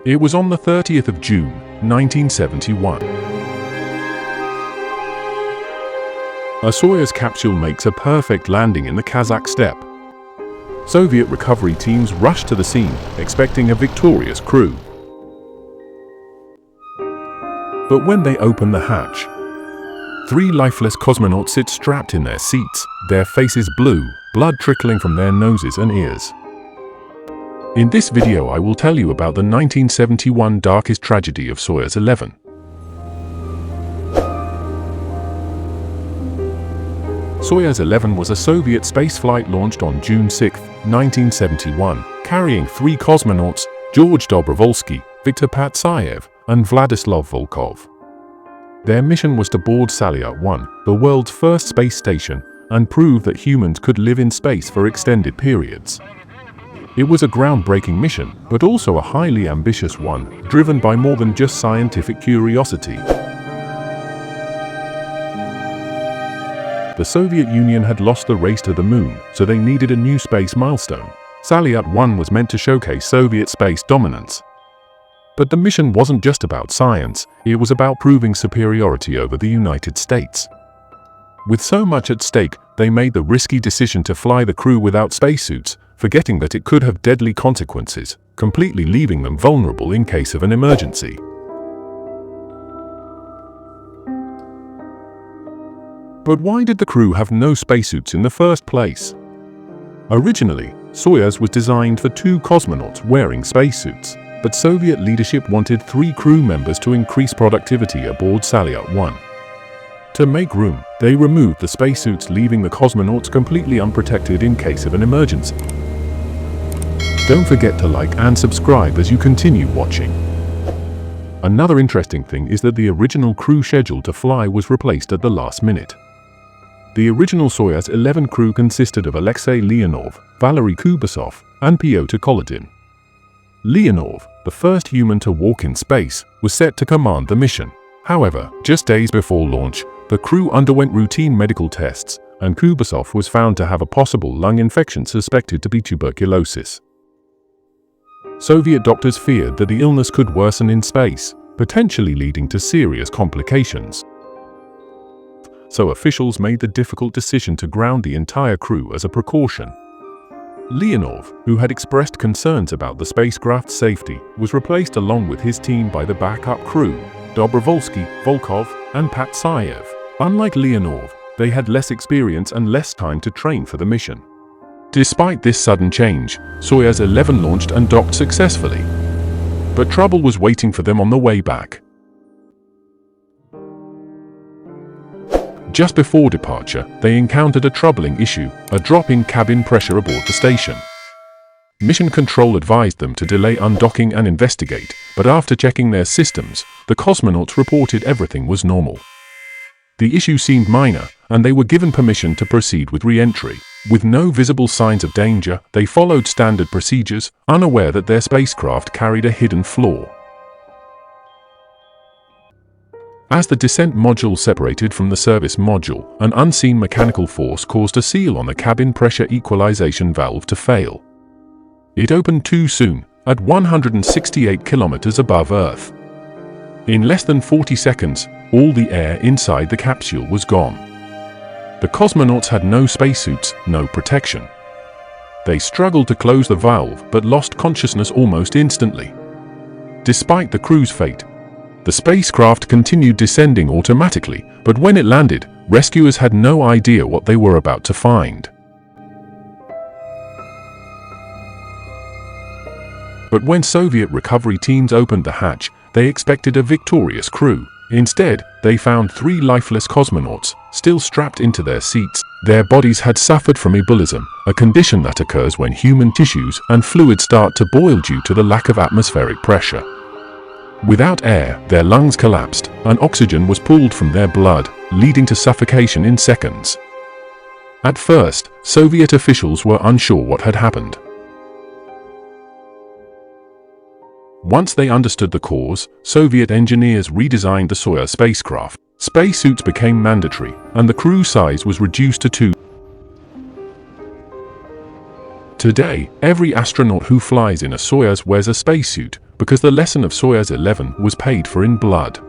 It was on the 30th of June, 1971. A Soyuz capsule makes a perfect landing in the Kazakh steppe. Soviet recovery teams rush to the scene, expecting a victorious crew. But when they open the hatch, 3 lifeless cosmonauts sit strapped in their seats, their faces blue, blood trickling from their noses and ears. In this video I will tell you about the 1971 darkest tragedy of Soyuz 11. Soyuz 11 was a Soviet spaceflight launched on June 6, 1971, carrying 3 cosmonauts, George Dobrovolsky, Viktor Patsayev, and Vladislav Volkov. Their mission was to board Salyut-1, the world's first space station, and prove that humans could live in space for extended periods. It was a groundbreaking mission, but also a highly ambitious one, driven by more than just scientific curiosity. The Soviet Union had lost the race to the moon, so they needed a new space milestone. Salyut-1 was meant to showcase Soviet space dominance. But the mission wasn't just about science, it was about proving superiority over the United States. With so much at stake, they made the risky decision to fly the crew without spacesuits, forgetting that it could have deadly consequences, completely leaving them vulnerable in case of an emergency. But why did the crew have no spacesuits in the first place? Originally, Soyuz was designed for 2 cosmonauts wearing spacesuits, but Soviet leadership wanted 3 crew members to increase productivity aboard Salyut-1. To make room, they removed the spacesuits, leaving the cosmonauts completely unprotected in case of an emergency. Don't forget to like and subscribe as you continue watching. Another interesting thing is that the original crew scheduled to fly was replaced at the last minute. The original Soyuz 11 crew consisted of Alexei Leonov, Valery Kubasov, and Pyotr Kolodin. Leonov, the first human to walk in space, was set to command the mission. However, just days before launch, the crew underwent routine medical tests, and Kubasov was found to have a possible lung infection suspected to be tuberculosis. Soviet doctors feared that the illness could worsen in space, potentially leading to serious complications. So officials made the difficult decision to ground the entire crew as a precaution. Leonov, who had expressed concerns about the spacecraft's safety, was replaced along with his team by the backup crew, Dobrovolsky, Volkov, and Patsayev. Unlike Leonov, they had less experience and less time to train for the mission. Despite this sudden change, Soyuz 11 launched and docked successfully. But trouble was waiting for them on the way back. Just before departure, they encountered a troubling issue, a drop in cabin pressure aboard the station. Mission Control advised them to delay undocking and investigate, but after checking their systems, the cosmonauts reported everything was normal. The issue seemed minor, and they were given permission to proceed with re-entry. With no visible signs of danger, they followed standard procedures, unaware that their spacecraft carried a hidden flaw. As the descent module separated from the service module, an unseen mechanical force caused a seal on the cabin pressure equalization valve to fail. It opened too soon, at 168 kilometers above Earth. In less than 40 seconds, all the air inside the capsule was gone. The cosmonauts had no spacesuits, no protection. They struggled to close the valve but lost consciousness almost instantly. Despite the crew's fate, the spacecraft continued descending automatically, but when it landed, rescuers had no idea what they were about to find. But when Soviet recovery teams opened the hatch, they expected a victorious crew. Instead, they found 3 lifeless cosmonauts, still strapped into their seats. Their bodies had suffered from embolism, a condition that occurs when human tissues and fluids start to boil due to the lack of atmospheric pressure. Without air, their lungs collapsed, and oxygen was pulled from their blood, leading to suffocation in seconds. At first, Soviet officials were unsure what had happened. Once they understood the cause, Soviet engineers redesigned the Soyuz spacecraft. Spacesuits became mandatory, and the crew size was reduced to 2. Today, every astronaut who flies in a Soyuz wears a spacesuit, because the lesson of Soyuz 11 was paid for in blood.